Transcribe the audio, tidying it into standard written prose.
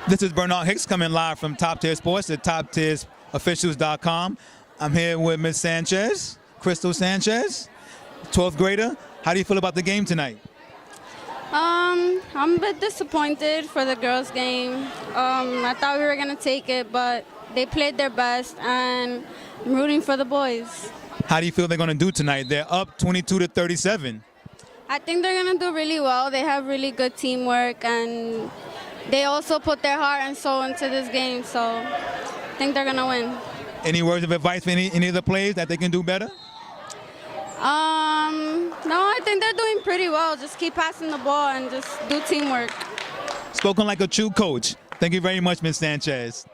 This is Bernard Hicks coming live from Top Tier Sports at TopTierOfficials.com. I'm here with Ms. Sanchez, Crystal Sanchez, 12th grader. How do you feel about the game tonight? I'm a bit disappointed for the girls' game. I thought we were going to take it, but they played their best, and I'm rooting for the boys. How do you feel they're going to do tonight? They're up 22-37. I think they're going to do really well. They have really good teamwork, and they also put their heart and soul into this game, so I think they're going to win. Any words of advice for any of the players that they can do better? No, I think they're doing pretty well. Just keep passing the ball and just do teamwork. Spoken like a true coach. Thank you very much, Ms. Sanchez.